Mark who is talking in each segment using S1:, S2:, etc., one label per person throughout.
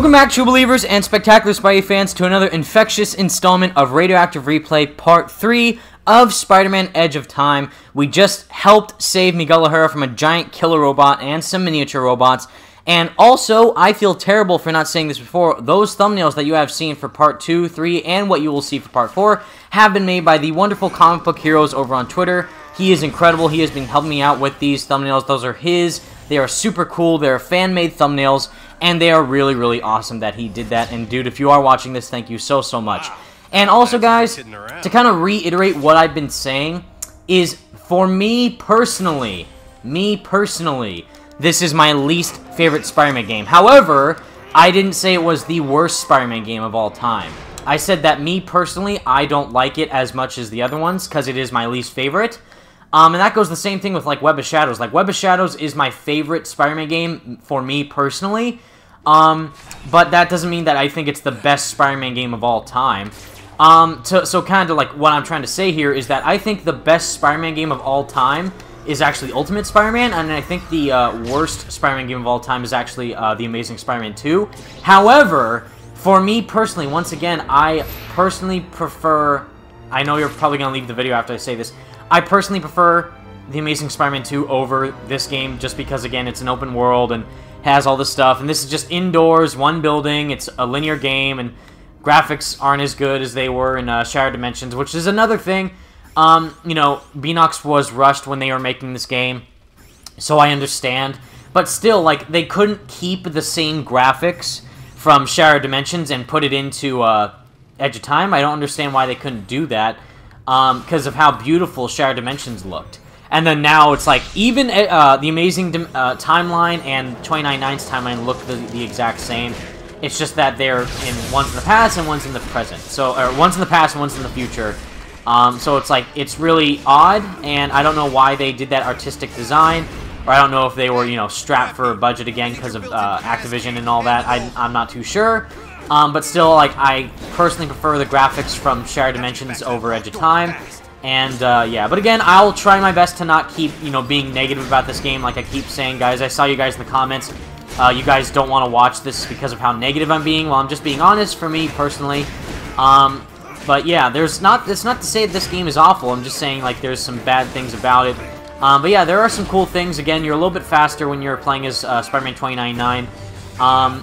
S1: Welcome back, true believers and spectacular Spidey fans, to another infectious installment of Radioactive Replay Part 3 of Spider-Man Edge of Time. We just helped save Miguel O'Hara from a giant killer robot and some miniature robots. And also, I feel terrible for not saying this before, those thumbnails that you have seen for Part 2, 3, and what you will see for Part 4 have been made by the wonderful comic book heroes over on Twitter. He is incredible. He has been helping me out with these thumbnails. Those are his. They are super cool. They're fan-made thumbnails, and they are really, really awesome that he did that. And dude, if you are watching this, thank you so, so much. And also, guys, to kind of reiterate what I've been saying, is for me personally, this is my least favorite Spider-Man game. However, I didn't say it was the worst Spider-Man game of all time. I said that me personally, I don't like it as much as the other ones, because it is my least favorite. And that goes the same thing with, like, Web of Shadows. Like, Web of Shadows is my favorite Spider-Man game for me personally. But that doesn't mean that I think it's the best Spider-Man game of all time. So kind of, like, what I'm trying to say here is that I think the best Spider-Man game of all time is actually Ultimate Spider-Man, and I think the worst Spider-Man game of all time is actually The Amazing Spider-Man 2. However, for me personally, once again, I personally prefer... I know you're probably going to leave the video after I say this. I personally prefer The Amazing Spider-Man 2 over this game, just because, again, it's an open world and has all this stuff, and this is just indoors, one building, it's a linear game, and graphics aren't as good as they were in Shattered Dimensions, which is another thing. You know, Beanox was rushed when they were making this game, so I understand, but still, like, they couldn't keep the same graphics from Shattered Dimensions and put it into Edge of Time. I don't understand why they couldn't do that. Because of how beautiful Shattered Dimensions looked. And then now it's like, even the Amazing timeline and 29.9's timeline look the exact same. It's just that they're in, one's in the past and one's in the present. So, or one's in the past and one's in the future. So it's like, it's really odd, and I don't know why they did that artistic design. Or I don't know if they were, you know, strapped for a budget again because of Activision and all that. I'm not too sure. But still, like, I personally prefer the graphics from Shattered Dimensions over Edge of Time. And, yeah. But again, I'll try my best to not keep, you know, being negative about this game like I keep saying, guys. I saw you guys in the comments. You guys don't want to watch this because of how negative I'm being. Well, I'm just being honest for me, personally. But, yeah, it's not to say that this game is awful. I'm just saying, like, there's some bad things about it. But, yeah, there are some cool things. Again, you're a little bit faster when you're playing as Spider-Man 29.9.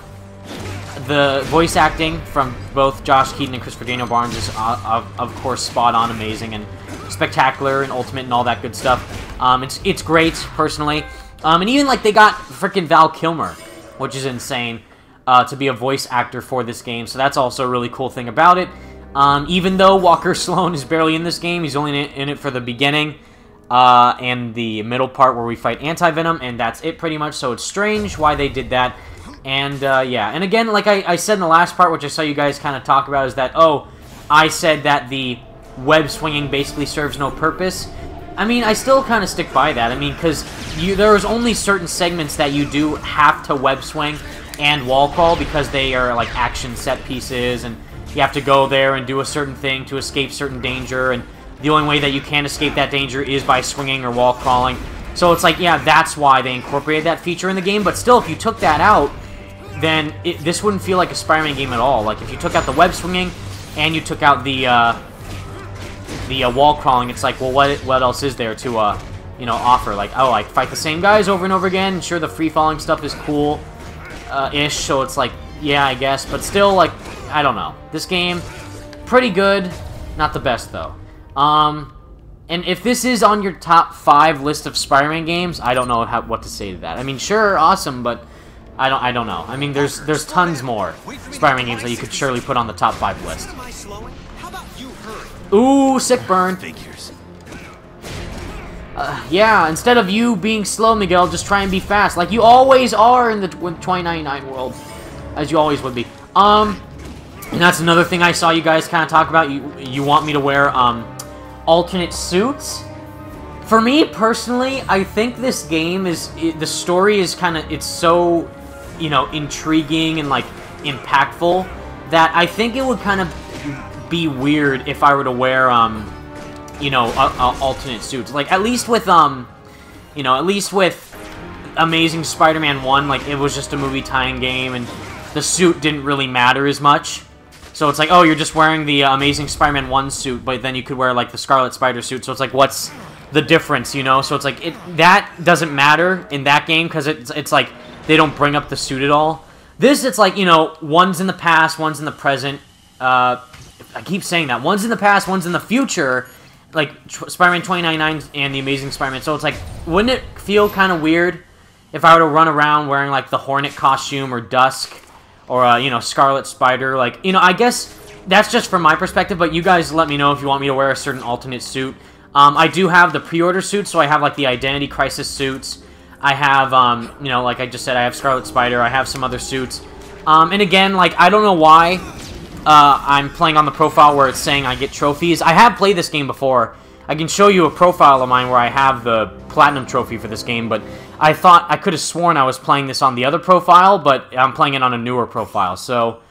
S1: The voice acting from both Josh Keaton and Christopher Daniel Barnes is, of course, spot on, amazing, and spectacular, and ultimate, and all that good stuff. It's great, personally. And even, like, they got freaking Val Kilmer, which is insane, to be a voice actor for this game, so that's also a really cool thing about it. Even though Walker Sloan is barely in this game, he's only in it for the beginning, and the middle part where we fight Anti-Venom, and that's it, pretty much, so it's strange why they did that. And, yeah, and again, like I said in the last part, which I saw you guys kind of talk about, is that, oh, I said that the web swinging basically serves no purpose. I mean, I still kind of stick by that. I mean, because there's only certain segments that you do have to web swing and wall crawl, because they are, like, action set pieces, and you have to go there and do a certain thing to escape certain danger, and the only way that you can escape that danger is by swinging or wall crawling. So it's like, yeah, that's why they incorporated that feature in the game, but still, if you took that out, then this wouldn't feel like a Spider-Man game at all. Like, if you took out the web swinging and you took out the wall crawling, it's like, well, what else is there to, you know, offer? Like, oh, I fight the same guys over and over again. Sure, the free-falling stuff is cool, ish, so it's like, yeah, I guess. But still, like, I don't know. This game, pretty good. Not the best, though. And if this is on your top 5 list of Spider-Man games, I don't know what to say to that. I mean, sure, awesome, but I don't know. I mean, there's tons more Spider-Man games that you could surely put on the top 5 list. Ooh, sick burn. Yeah, instead of you being slow, Miguel, just try and be fast, like you always are in the 2099 world, as you always would be. And that's another thing I saw you guys kind of talk about. You want me to wear alternate suits. For me personally, I think this game the story is kind of, it's so, you know, intriguing and, like, impactful that I think it would kind of be weird if I were to wear, you know, alternate suits. Like, at least with, you know, at least with Amazing Spider-Man 1, like, it was just a movie tie-in game, and the suit didn't really matter as much. So it's like, oh, you're just wearing the Amazing Spider-Man 1 suit, but then you could wear, like, the Scarlet Spider suit. So it's like, what's the difference, you know? So it's like, that doesn't matter in that game, because it's like, they don't bring up the suit at all. This, it's like, you know, one's in the past, one's in the present. I keep saying that. One's in the past, one's in the future. Like, Spider-Man 2099 and the Amazing Spider-Man. So it's like, wouldn't it feel kind of weird if I were to run around wearing, like, the Hornet costume or Dusk? Or, you know, Scarlet Spider, like, you know, I guess that's just from my perspective, but you guys let me know if you want me to wear a certain alternate suit. I do have the pre-order suits, so I have, like, the Identity Crisis suits. I have, you know, like I just said, I have Scarlet Spider, I have some other suits. And again, like, I don't know why I'm playing on the profile where it's saying I get trophies. I have played this game before. I can show you a profile of mine where I have the Platinum Trophy for this game, but I thought I could have sworn I was playing this on the other profile, but I'm playing it on a newer profile, so...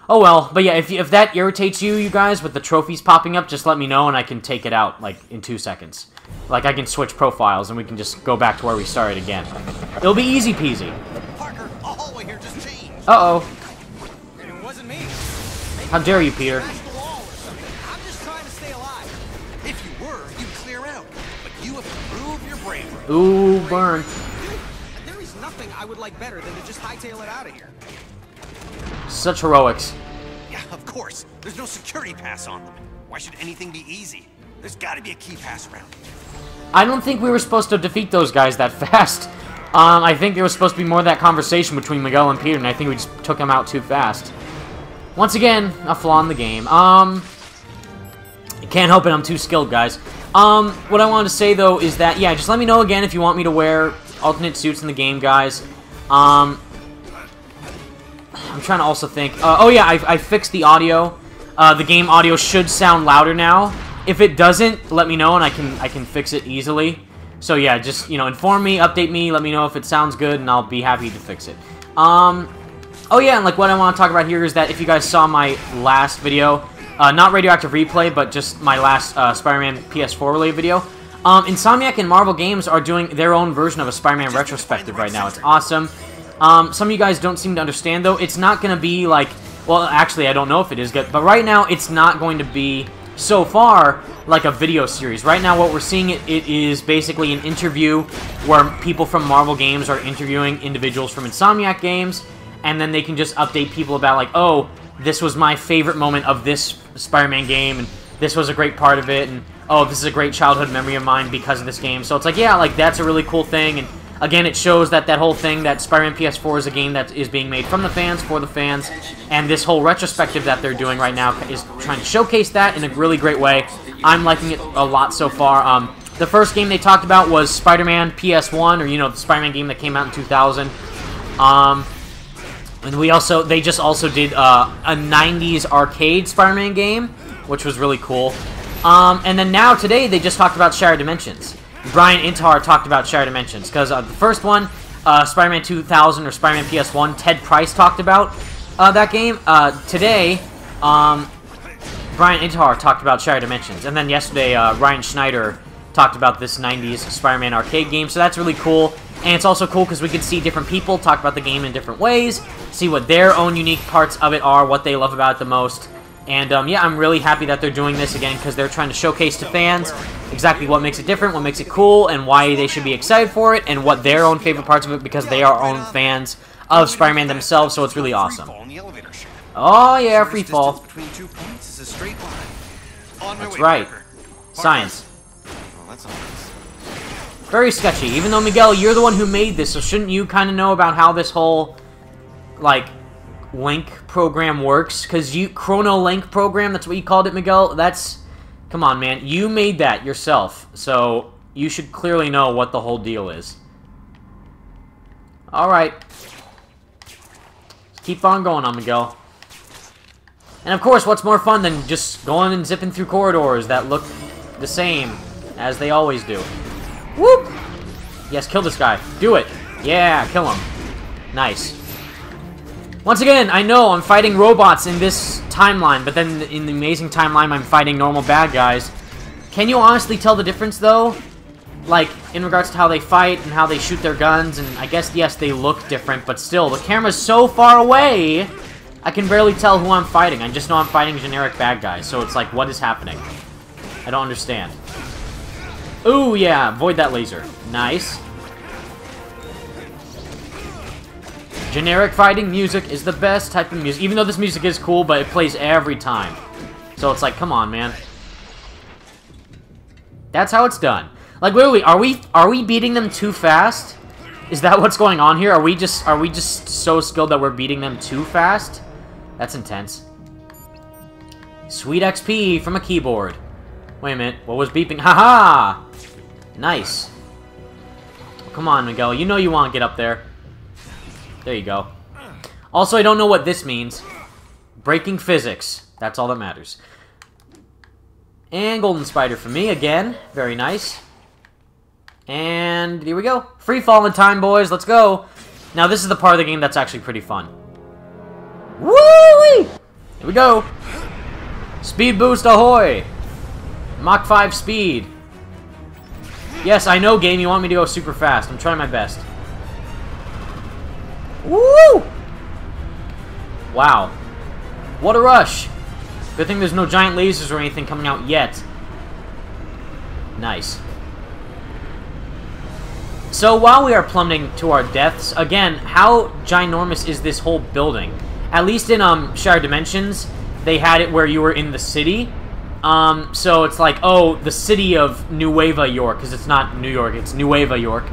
S1: Oh well, but yeah, if that irritates you guys, with the trophies popping up, just let me know and I can take it out, like, in 2 seconds. Like, I can switch profiles and we can just go back to where we started again. It'll be easy peasy.
S2: Parker, a hallway here just changed.
S1: Uh-oh.
S2: It wasn't me.
S1: How dare you, Peter?
S2: I'm just trying to stay alive. If you were, you'd clear out. But you have to prove your bravery.
S1: Ooh, burn.
S2: There is nothing I would like better than to just hightail it out of here.
S1: Such heroics.
S2: Yeah, of course. There's no security pass on them. Why should anything be easy? There's got to be a key pass around.
S1: I don't think we were supposed to defeat those guys that fast. I think there was supposed to be more of that conversation between Miguel and Peter, and I think we just took them out too fast. Once again, a flaw in the game. Can't help it, I'm too skilled, guys. What I wanted to say, though, is that, yeah, just let me know again if you want me to wear alternate suits in the game, guys. I'm trying to also think. Oh, yeah, I fixed the audio. The game audio should sound louder now. If it doesn't, let me know, and I can fix it easily. So, yeah, just, you know, inform me, update me, let me know if it sounds good, and I'll be happy to fix it. Oh, yeah, and, like, what I want to talk about here is that if you guys saw my last video, not Radioactive Replay, but just my last Spider-Man PS4 related video, Insomniac and Marvel Games are doing their own version of a Spider-Man retrospective right now. It's awesome. Some of you guys don't seem to understand, though. It's not going to be, like... Well, actually, I don't know if it is good, but right now, it's not going to be, so far, like a video series. Right now, what we're seeing, it is basically an interview where people from Marvel Games are interviewing individuals from Insomniac Games, and then they can just update people about, like, oh, this was my favorite moment of this Spider-Man game, and this was a great part of it, and, oh, this is a great childhood memory of mine because of this game. So it's like, yeah, like, that's a really cool thing, and again, it shows that that whole thing, that Spider-Man PS4 is a game that is being made from the fans, for the fans, and this whole retrospective that they're doing right now is trying to showcase that in a really great way. I'm liking it a lot so far. The first game they talked about was Spider-Man PS1, or, you know, the Spider-Man game that came out in 2000. And they just also did a 90s arcade Spider-Man game, which was really cool. And then now, today, they just talked about Shattered Dimensions. Brian Intihar talked about Shattered Dimensions, because the first one, Spider-Man 2000 or Spider-Man PS1, Ted Price talked about that game. Today, Brian Intihar talked about Shattered Dimensions, and then yesterday, Ryan Schneider talked about this 90s Spider-Man arcade game, so that's really cool. And it's also cool because we can see different people talk about the game in different ways, see what their own unique parts of it are, what they love about it the most. And, yeah, I'm really happy that they're doing this again because they're trying to showcase to fans exactly what makes it different, what makes it cool, and why they should be excited for it, and what their own favorite parts of it, because they are own fans of Spider-Man themselves, so it's really awesome. Oh, yeah, Freefall. That's right. Science. Very sketchy. Even though, Miguel, you're the one who made this, so shouldn't you kind of know about how this whole, like, link program works? Because Chrono Link program, that's what you called it, Miguel? That's... Come on, man. You made that yourself, so you should clearly know what the whole deal is. Alright. Keep on going on, Miguel. And of course, what's more fun than just going and zipping through corridors that look the same as they always do? Whoop! Yes, kill this guy. Do it. Yeah, kill him. Nice. Once again, I know I'm fighting robots in this timeline, but then in the Amazing Timeline, I'm fighting normal bad guys. Can you honestly tell the difference, though? Like, in regards to how they fight and how they shoot their guns, and I guess, yes, they look different, but still, the camera's so far away I can barely tell who I'm fighting. I just know I'm fighting generic bad guys, so it's like, what is happening? I don't understand. Ooh, yeah, avoid that laser. Nice. Generic fighting music is the best type of music. Even though this music is cool, but it plays every time. So it's like, come on, man. That's how it's done. Like, literally, are we beating them too fast? Is that what's going on here? Are we just so skilled that we're beating them too fast? That's intense. Sweet XP from a keyboard. Wait a minute, what was beeping? Haha! Nice. Oh, come on, Miguel, you know you want to get up there. There you go. Also, I don't know what this means. Breaking physics. That's all that matters. And Golden Spider for me again. Very nice. And here we go. Free falling time, boys. Let's go. Now, this is the part of the game that's actually pretty fun. Woo-wee! Here we go. Speed boost ahoy! Mach 5 speed. Yes, I know, game. You want me to go super fast. I'm trying my best. Woo! Wow. What a rush. Good thing there's no giant lasers or anything coming out yet. Nice. So while we are plummeting to our deaths, again, how ginormous is this whole building? At least in Shattered Dimensions, they had it where you were in the city. So it's like, oh, the city of Nueva York, because it's not New York, it's Nueva York,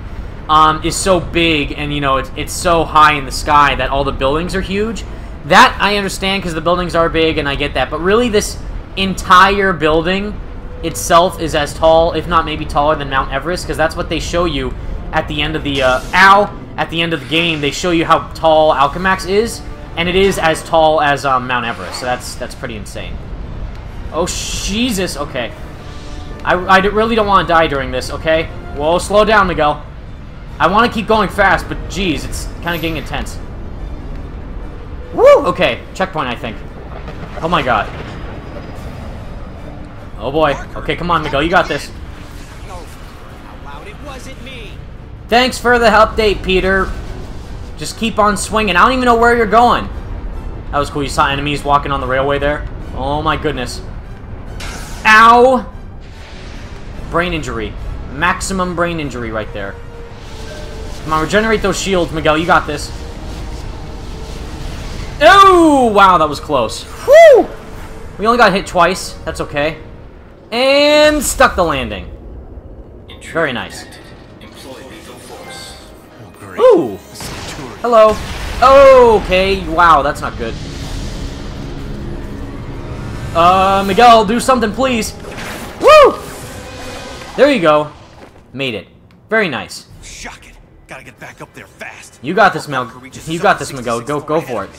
S1: is so big, and, you know, it's so high in the sky that all the buildings are huge. That I understand, because the buildings are big, and I get that. But really, this entire building itself is as tall, if not maybe taller than Mount Everest, because that's what they show you at the end of the, at the end of the game. They show you how tall Alchemax is, and it is as tall as Mount Everest, so that's pretty insane. Oh, Jesus, okay. I really don't want to die during this, okay? Whoa, slow down, Miguel. I want to keep going fast, but geez, it's kind of getting intense. Woo! Okay, checkpoint, I think. Oh my god. Oh boy. Okay, come on, Miguel, you got this. Thanks for the update, Peter. Just keep on swinging. I don't even know where you're going. That was cool. You saw enemies walking on the railway there. Oh my goodness. Ow! Brain injury. Maximum brain injury right there. Come on, regenerate those shields, Miguel. You got this. Oh, wow, that was close. Whew! We only got hit twice. That's okay. And stuck the landing. Very nice. Ooh! Hello. Okay, wow, that's not good. Miguel, do something, please. Woo! There you go. Made it. Very nice.
S2: Shock it. Gotta get back up there fast.
S1: You got this, Mel. You got this, Miguel. Go for it.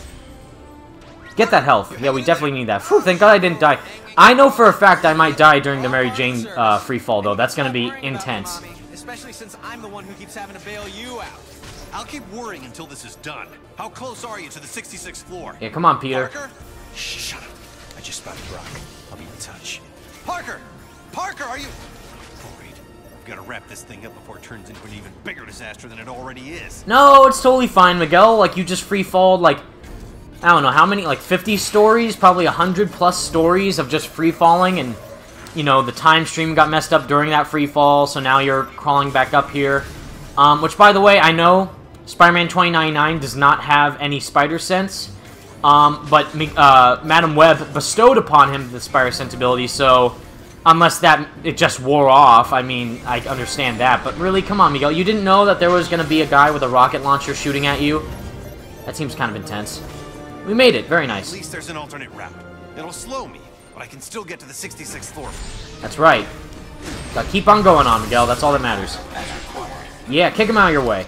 S1: Get that health. Yeah, we definitely need that. Whew, thank God I didn't die. I know for a fact I might die during the Mary Jane free fall, though. That's gonna be intense.
S2: Especially since I'm the one who keeps having to bail you out. I'll keep worrying until this is done. How close are you to the 66th floor?
S1: Yeah, come on, Peter.
S2: Parker? Shut up. I just spotted Brock. I'll be in touch. Parker! Parker, are you... Great. I've got to wrap this thing up before it turns into an even bigger disaster than it already is.
S1: No, it's totally fine, Miguel. Like, you just free-falled, like... I don't know, how many? Like, 50 stories? Probably 100-plus stories of just free-falling, and... You know, the time stream got messed up during that free fall, so now you're crawling back up here. Which, by the way, I know Spider-Man 2099 does not have any spider sense. But Madam Web bestowed upon him the spider sense ability, so unless it just wore off, I mean, I understand that. But really, come on, Miguel, you didn't know that there was going to be a guy with a rocket launcher shooting at you? That seems kind of intense. We made it, very nice.
S2: At least there's an alternate route. It'll slow me, but I can still get to the 66th floor.
S1: That's right. Gotta keep on going on, Miguel, that's all that matters. Yeah, kick him out of your way.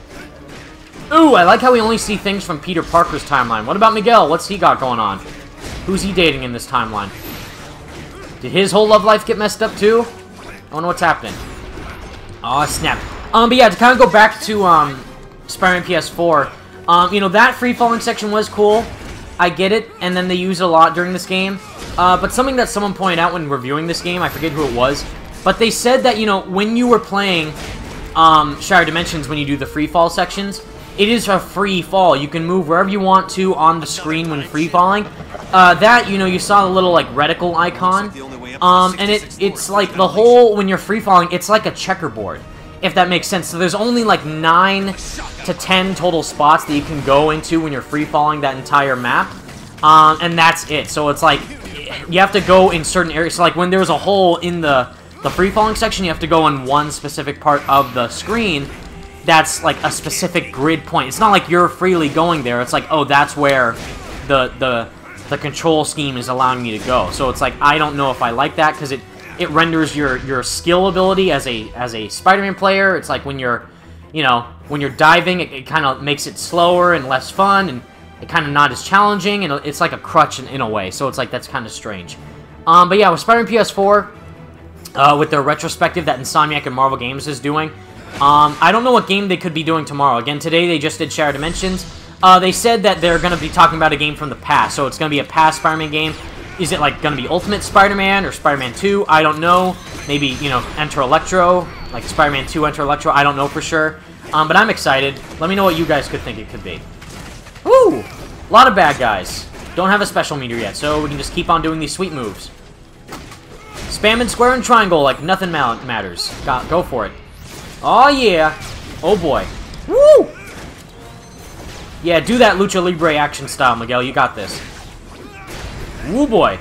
S1: Ooh, I like how we only see things from Peter Parker's timeline. What about Miguel? What's he got going on? Who's he dating in this timeline? Did his whole love life get messed up too? I wonder what's happening. Aw, snap. But yeah, to kind of go back to Spider-Man PS4, you know, that free-falling section was cool. I get it, and then they use it a lot during this game. But something that someone pointed out when reviewing this game, I forget who it was, but they said that, you know, when you were playing Shattered Dimensions, when you do the free fall sections, it is a free fall. You can move wherever you want to on the screen when free falling. That, you know, you saw the little, like, reticle icon. And it's like the whole, when you're free falling, it's like a checkerboard, if that makes sense. So there's only like 9 to 10 total spots that you can go into when you're free falling that entire map. And that's it. So it's like, you have to go in certain areas. So like when there's a hole in the free falling section, you have to go in one specific part of the screen. That's like a specific grid point. It's not like you're freely going there. It's like, oh, that's where the control scheme is allowing me to go. So it's like, I don't know if I like that, because it renders your skill ability as a Spider-Man player. It's like when you're, you know, when you're diving, it kind of makes it slower and less fun, and it kind of not as challenging, and it's like a crutch in a way. So it's like, that's kind of strange. But yeah, with Spider-Man PS4, with their retrospective that Insomniac and Marvel Games is doing, I don't know what game they could be doing tomorrow. Again, today they just did Shattered Dimensions. They said that they're going to be talking about a game from the past, so it's going to be a past Spider-Man game. Is it, like, going to be Ultimate Spider-Man or Spider-Man 2? I don't know. Maybe, you know, Enter Electro, like Spider-Man 2 Enter Electro. I don't know for sure. But I'm excited. Let me know what you guys could think it could be. Woo! A lot of bad guys. Don't have a special meter yet, so we can just keep on doing these sweet moves. Spamming square and triangle like nothing matters. Go for it. Oh, yeah. Oh, boy. Woo! Yeah, do that Lucha Libre action style, Miguel. You got this. Woo, boy.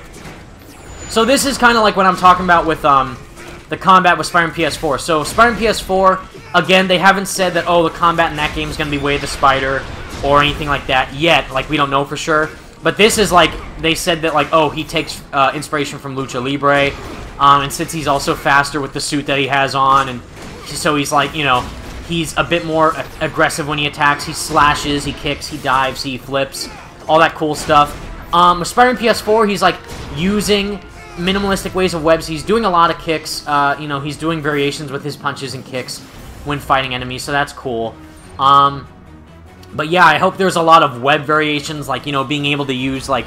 S1: So this is kind of like what I'm talking about with the combat with Spider-Man PS4. So Spider-Man PS4, again, they haven't said that, oh, the combat in that game is going to be Way of the Spider or anything like that yet. Like, we don't know for sure. But this is like, they said that, like, oh, he takes inspiration from Lucha Libre. And since he's also faster with the suit that he has on, and so he's like, you know, he's a bit more aggressive when he attacks. He slashes, he kicks, he dives, he flips, all that cool stuff. With Spider-Man PS4, he's like using minimalistic ways of webs. He's doing a lot of kicks. You know, he's doing variations with his punches and kicks when fighting enemies, so that's cool. But yeah, I hope there's a lot of web variations, like, you know, being able to use, like,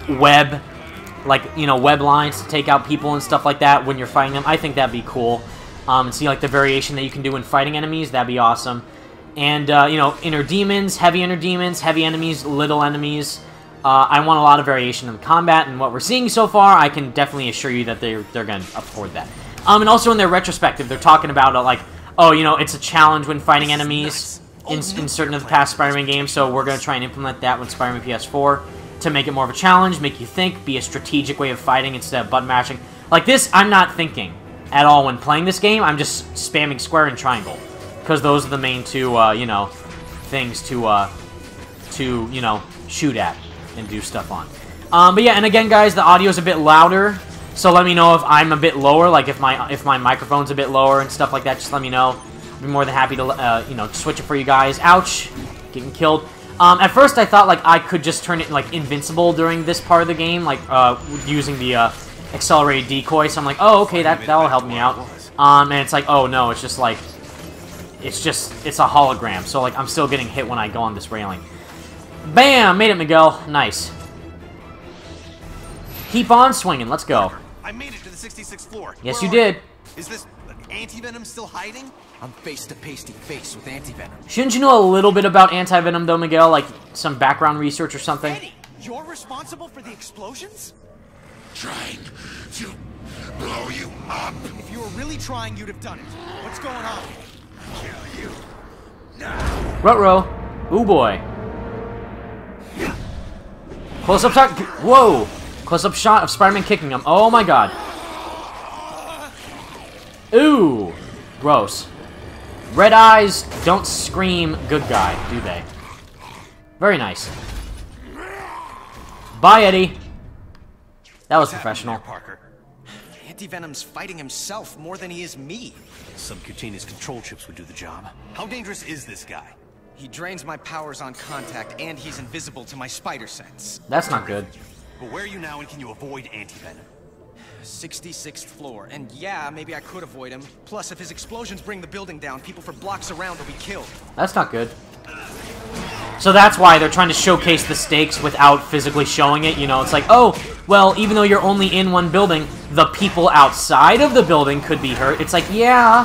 S1: web, like, you know, web lines to take out people and stuff like that when you're fighting them. I think that'd be cool. And see, like, the variation that you can do when fighting enemies, that'd be awesome. And, you know, inner demons, heavy enemies, little enemies. I want a lot of variation in the combat, and what we're seeing so far, I can definitely assure you that they're going to afford that. And also in their retrospective, they're talking about, like, oh, you know, it's a challenge when fighting enemies in certain of the past Spider-Man games, so we're going to try and implement that with Spider-Man PS4 to make it more of a challenge, make you think, be a strategic way of fighting instead of button mashing. Like this, I'm not thinking at all when playing this game. I'm just spamming square and triangle, because those are the main two, you know, things to you know, shoot at and do stuff on. But yeah, and again, guys, the audio's a bit louder, so let me know if I'm a bit lower, like if my microphone's a bit lower and stuff like that. Just let me know. I'd be more than happy to, you know, switch it for you guys. Ouch, getting killed. At first, I thought, like, I could just turn it, like, invincible during this part of the game, like, using the, accelerated decoy, so I'm like, oh, okay, that'll help me out. And it's like, oh, no, it's just, like, it's a hologram, so, like, I'm still getting hit when I go on this railing. Bam! Made it, Miguel. Nice. Keep on swinging. Let's go.
S2: I made it to the 66th floor.
S1: Yes, you did.
S2: Is this Anti-Venom still hiding? I'm face to face with Anti-Venom.
S1: Shouldn't you know a little bit about Anti-Venom, though, Miguel? Like, some background research or something?
S2: Eddie, you're responsible for the explosions?
S3: Trying to blow you up.
S2: If you were really trying, you'd have done it. What's going on?
S3: Kill you now.
S1: Ruh-roh. Ooh, boy. Close-up shot. Whoa. Close-up shot of Spider-Man kicking him. Oh, my God. Ooh. Gross. Red eyes don't scream good guy, do they? Very nice. Bye, Eddie. That was professional.
S2: Parker? Anti-Venom's fighting himself more than he is me. Subcutaneous control chips would do the job. How dangerous is this guy? He drains my powers on contact, and he's invisible to my spider sense.
S1: That's not good.
S2: But where are you now, and can you avoid Anti-Venom? 66th floor, and yeah, maybe I could avoid him. Plus, if his explosions bring the building down, people for blocks around will be killed.
S1: That's not good. So that's why they're trying to showcase the stakes without physically showing it. You know, it's like, oh, well, even though you're only in one building, the people outside of the building could be hurt. It's like, yeah,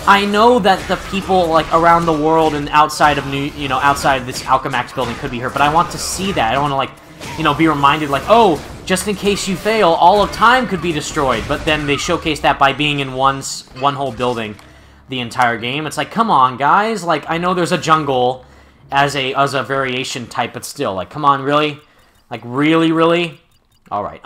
S1: I know that the people, like, around the world and outside of outside of this Alchemax building could be hurt, but I want to see that. I don't want to, like, be reminded, like, oh, just in case you fail, all of time could be destroyed. But then they showcase that by being in one whole building the entire game. It's like, come on, guys. Like, I know there's a jungle as a variation type, but still, like, come on, really? Like, really, really? Alright,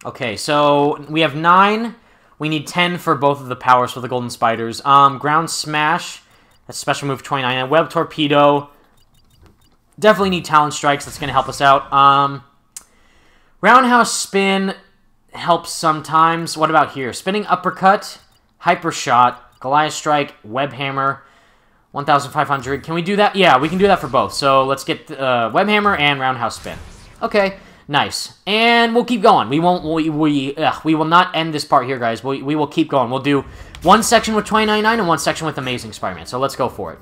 S1: okay, so we have 9. We need 10 for both of the powers for the Golden Spiders. Ground Smash, that's special move 29. And Web Torpedo, definitely need Talon Strikes, that's going to help us out. Roundhouse Spin helps sometimes. What about here? Spinning Uppercut, Hyper Shot, Goliath Strike, Web Hammer, 1,500. Can we do that? Yeah, we can do that for both. So let's get Web Hammer and Roundhouse Spin. Okay, nice. And we'll keep going. We won't. We will not end this part here, guys. We will keep going. We'll do one section with 2099 and one section with Amazing Spider-Man. So let's go for it.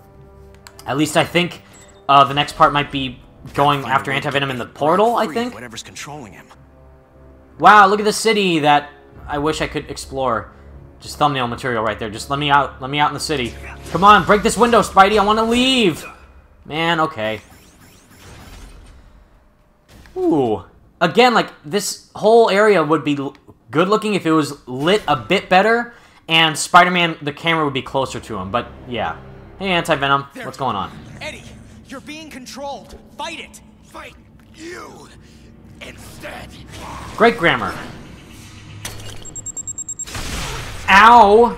S1: At least I think the next part might be going after Anti-Venom in the portal. I think.
S2: Whatever's controlling him.
S1: Wow! Look at the city that I wish I could explore. Just thumbnail material right there. Just let me out. Let me out in the city. Come on, break this window, Spidey. I want to leave. Man, okay. Ooh. Again, like, this whole area would be good looking if it was lit a bit better, and Spider-Man, the camera would be closer to him. But, yeah. Hey, Anti-Venom. What's going on?
S2: Eddie, you're being controlled. Fight it.
S3: Fight you instead.
S1: Great grammar. Ow!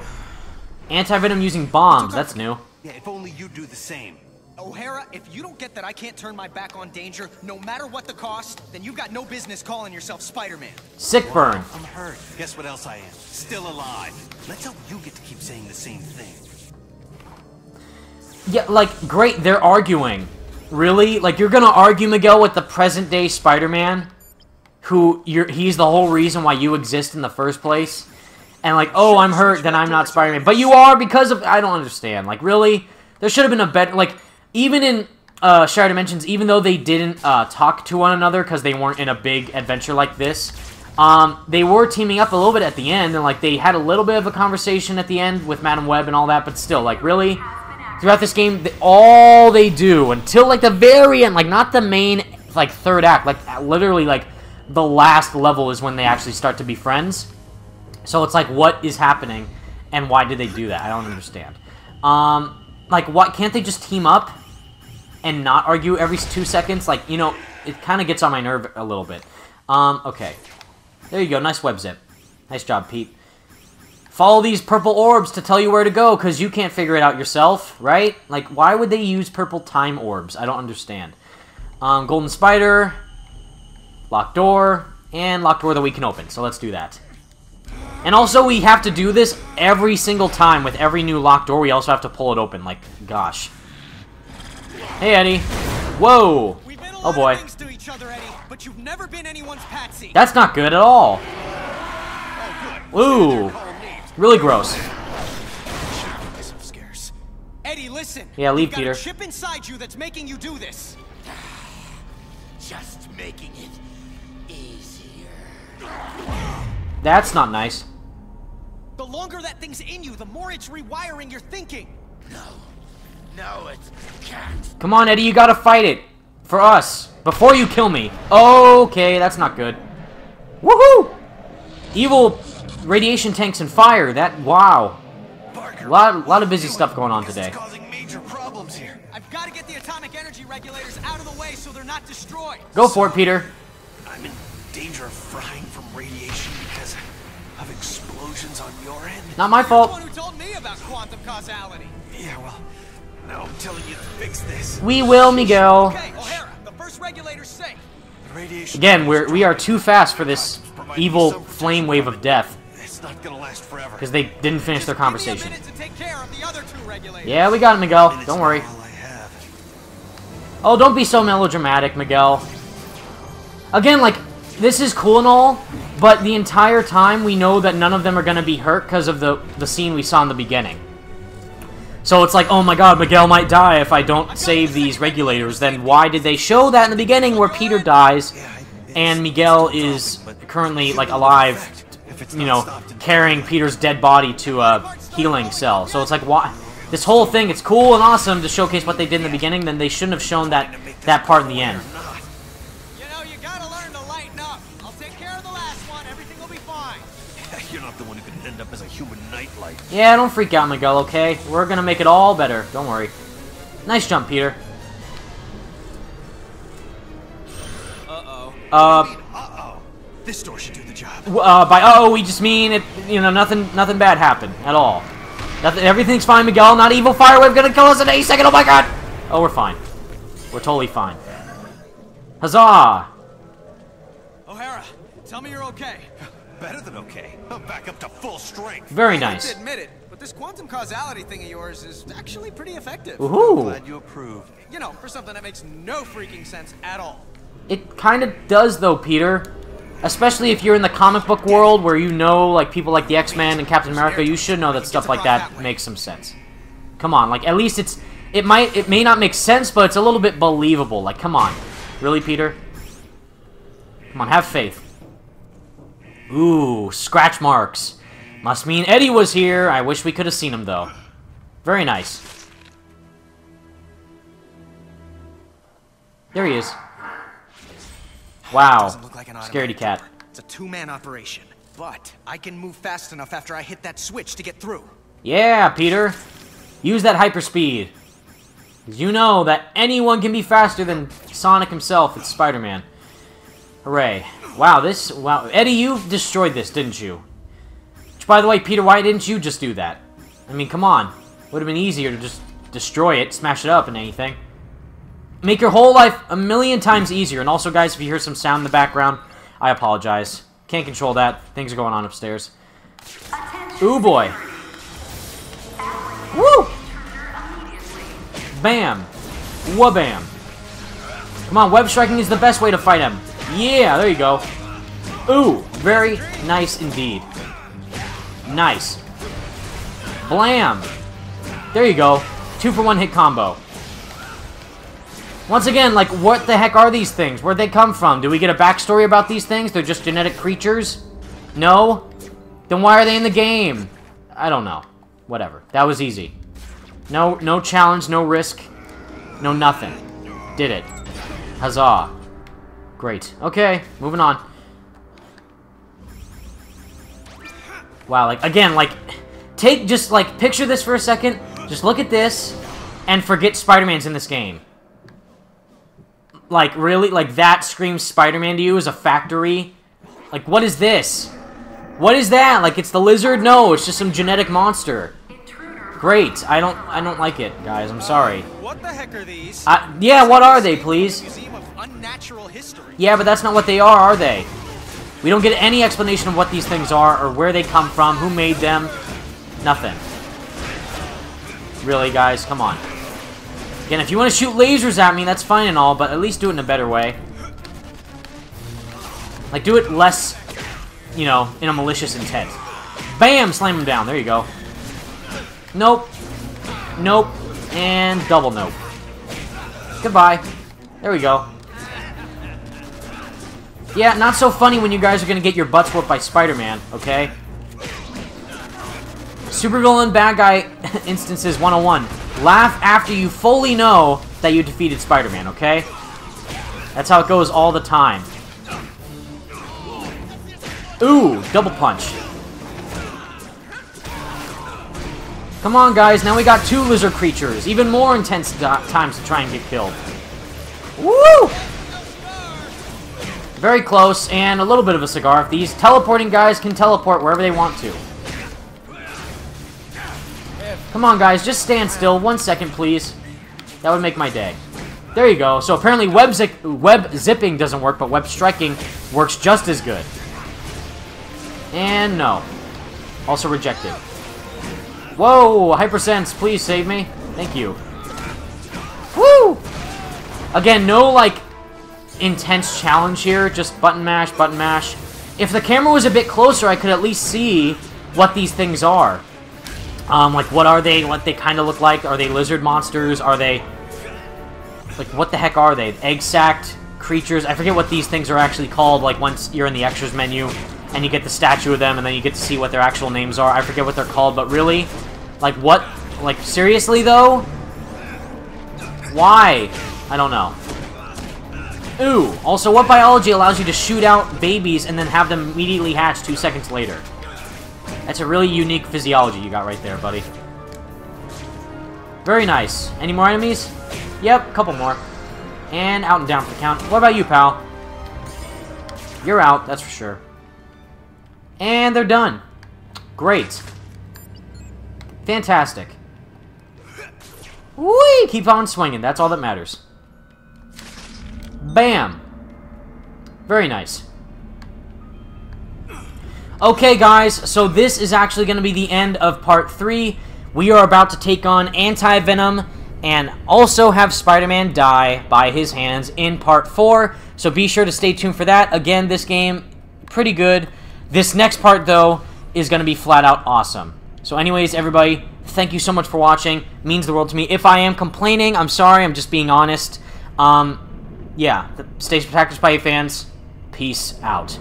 S1: Anti-Venom using bombs. That's new.
S2: Yeah, if only you do the same. O'Hara, if you don't get that I can't turn my back on danger, no matter what the cost, then you've got no business calling yourself Spider-Man.
S1: Sick burn.
S2: I'm hurt. Guess what else I am? Still alive. Let's hope you get to keep saying the same thing.
S1: Yeah, like, great, they're arguing. Really? Like, you're gonna argue, Miguel, with the present-day Spider-Man? He's the whole reason why you exist in the first place? And like, oh, I'm hurt, then I'm not Spider-Man. But you are because of... I don't understand. Like, really? There should have been a better... Like, even in Shattered Dimensions, even though they didn't talk to one another because they weren't in a big adventure like this, they were teaming up a little bit at the end, and like, they had a little bit of a conversation at the end with Madam Web and all that, but still, like, really? Throughout this game, all they do, until like the very end, like, not the main, like, third act, like, literally, like, the last level is when they actually start to be friends. So it's like, what is happening, and why did they do that? I don't understand. Like, what, can't they just team up and not argue every 2 seconds? Like, you know, it kind of gets on my nerve a little bit. Okay. There you go, nice web zip. Nice job, Pete. Follow these purple orbs to tell you where to go, because you can't figure it out yourself, right? Like, why would they use purple time orbs? I don't understand. Golden Spider, locked door, and locked door that we can open, so let's do that. And also, we have to do this every single time with every new locked door. We also have to pull it open. Like, gosh. Hey, Eddie. Whoa. Oh, boy.
S2: To each other, Eddie, but you've never been anyone's patsy.
S1: That's not good at all. Ooh. Really gross.
S2: Eddie, listen.
S1: Yeah, leave,
S2: Peter.
S1: Peter.
S2: Got a chip inside you that's making you do this.
S3: Just making it easier.
S1: That's not nice.
S2: The longer that thing's in you, the more it's rewiring your thinking.
S3: No, it can't.
S1: Come on, Eddie, you gotta fight it. For us. Before you kill me. Okay, that's not good. Woohoo! Evil radiation tanks and fire. Wow.
S2: Parker,
S1: A lot of busy stuff going on today.
S2: It's causing major problems here. I've got to get the atomic energy regulators out of the way so they're not destroyed.
S1: Go for it, Peter.
S2: I'm in danger of frying from radiation because of explosions on your end.
S1: Not my
S2: You're
S1: fault.
S2: the one who told me about quantum causality. Yeah, well, now I'm telling you to fix this.
S1: We will, Miguel.
S2: Okay, O'Hara, the first regulator's safe. The radiation
S1: Again, we are too fast for this evil flame wave of death.
S2: It's not gonna last forever.
S1: Because they didn't finish their conversation.
S2: Give me a minute to take care of the other two regulators.
S1: Yeah, we got it, Miguel. Don't worry.
S2: All I have.
S1: Oh, don't be so melodramatic, Miguel. Again, like, this is cool and all, but the entire time we know that none of them are going to be hurt because of the scene we saw in the beginning. So it's like, oh my god, Miguel might die if I don't save these regulators. Then why did they show that in the beginning where Peter dies and Miguel is currently, like, alive, you know, carrying Peter's dead body to healing cell. So it's like, why? This whole thing, it's cool and awesome to showcase what they did in the beginning, then they shouldn't have shown that part in the end.
S2: You know, you gotta learn to lighten up. I'll take care of the last one. Everything will be fine.
S4: You're not the one who could end up as a human nightlight.
S1: Yeah, don't freak out, Miguel, okay? We're gonna make it all better. Don't worry. Nice jump, Peter.
S2: Uh-oh. This door should do the job.
S1: By uh-oh, we just mean it, you know, nothing bad happened at all. Everything's fine, Miguel. Not evil firewave gonna kill us in a second. Oh my god! Oh, we're fine. We're totally fine. Huzzah!
S2: O'Hara, tell me you're okay.
S4: Better than okay. I'm back up to full strength.
S1: Very
S2: I hate
S1: nice.
S2: to admit it, but this quantum causality thing of yours is actually pretty effective.
S1: Woohoo!
S4: Glad you approve.
S2: You know, for something that makes no freaking sense at all.
S1: It kind of does, though, Peter. Especially if you're in the comic book world where you know, like, people like the X-Men and Captain America, you should know that stuff like that makes some sense. Come on, like, at least it may not make sense, but it's a little bit believable. Like, come on. Really, Peter? Come on, have faith. Ooh, scratch marks. Must mean Eddie was here. I wish we could have seen him, though. Very nice. There he is. Wow.
S2: Doesn't look like an
S1: Scaredy
S2: automatic
S1: cat.
S2: door. It's a two-man operation, but I can move fast enough after I hit that switch to get through.
S1: Yeah, Peter. Use that hyperspeed. You know that anyone can be faster than Sonic himself. It's Spider-Man. Hooray. Wow, wow. Eddie, you destroyed this, didn't you? Which, by the way, Peter, why didn't you just do that? I mean, come on. Would have been easier to just destroy it, smash it up and anything. Make your whole life a million times easier. And also, guys, if you hear some sound in the background, I apologize. Can't control that. Things are going on upstairs. Ooh, boy. Woo! Bam. Wha-bam. Come on, web striking is the best way to fight him. Yeah, there you go. Ooh, very nice indeed. Nice. Blam. There you go. 2-for-1 hit combo. Once again, like, what the heck are these things? Where'd they come from? Do we get a backstory about these things? They're just genetic creatures? No? Then why are they in the game? I don't know. Whatever. That was easy. No challenge, no risk, no nothing. Did it. Huzzah. Great. Okay, moving on. Wow, like, again, like, just, like, picture this for a second. Just look at this, and forget Spider-Man's in this game. Like, really? Like, that screams Spider-Man to you as a factory? Like, what is this? What is that? Like, it's the lizard? No, it's just some genetic monster. Great. I don't like it, guys. I'm sorry.
S2: What the heck are these?
S1: Yeah, what are they, please?
S2: Museum of Unnatural History.
S1: Yeah, but that's not what they are they? We don't get any explanation of what these things are, or where they come from, who made them. Nothing. Really, guys? Come on. Again, if you want to shoot lasers at me, that's fine and all, but at least do it in a better way. Like, do it less, you know, in a malicious intent. Bam! Slam him down. There you go. Nope. Nope. And double nope. Goodbye. There we go. Yeah, not so funny when you guys are going to get your butts whooped by Spider-Man, okay? Supervillain bad guy instances 101. Laugh after you fully know that you defeated Spider-Man, okay? That's how it goes all the time. Ooh, double punch. Come on, guys. Now we got 2 lizard creatures. Even more intense times to try and get killed. Woo! Very close, and a little bit of a cigar. If these teleporting guys can teleport wherever they want to. Come on, guys. Just stand still. 1 second, please. That would make my day. There you go. So apparently web zipping doesn't work, but web striking works just as good. And no. Also rejected. Whoa! Hypersense, please save me. Thank you. Woo! Again, no, like, intense challenge here. Just button mash, button mash. If the camera was a bit closer, I could at least see what these things are. Like, what are they? What they kind of look like? Are they lizard monsters? Are they... Like, what the heck are they? Egg-sacked creatures? I forget what these things are actually called, like, once you're in the extras menu, and you get the statue of them, and then you get to see what their actual names are. I forget what they're called, but really, Like, what? Like, seriously, though? Why? I don't know. Ooh. Also, what biology allows you to shoot out babies and then have them immediately hatch 2 seconds later? That's a really unique physiology you got right there, buddy. Very nice. Any more enemies? Yep, a couple more. And out and down for the count. What about you, pal? You're out, that's for sure. And they're done. Great. Fantastic. Whee! Keep on swinging. That's all that matters. Bam. Very nice. Okay, guys. So this is actually going to be the end of Part 3. We are about to take on Anti-Venom and also have Spider-Man die by his hands in Part 4. So be sure to stay tuned for that. Again, this game, pretty good. This next part, though, is going to be flat out awesome. So anyways, everybody, thank you so much for watching. It means the world to me. If I am complaining, I'm sorry. I'm just being honest. Yeah, stay spectacular, Spidey fans. Peace out.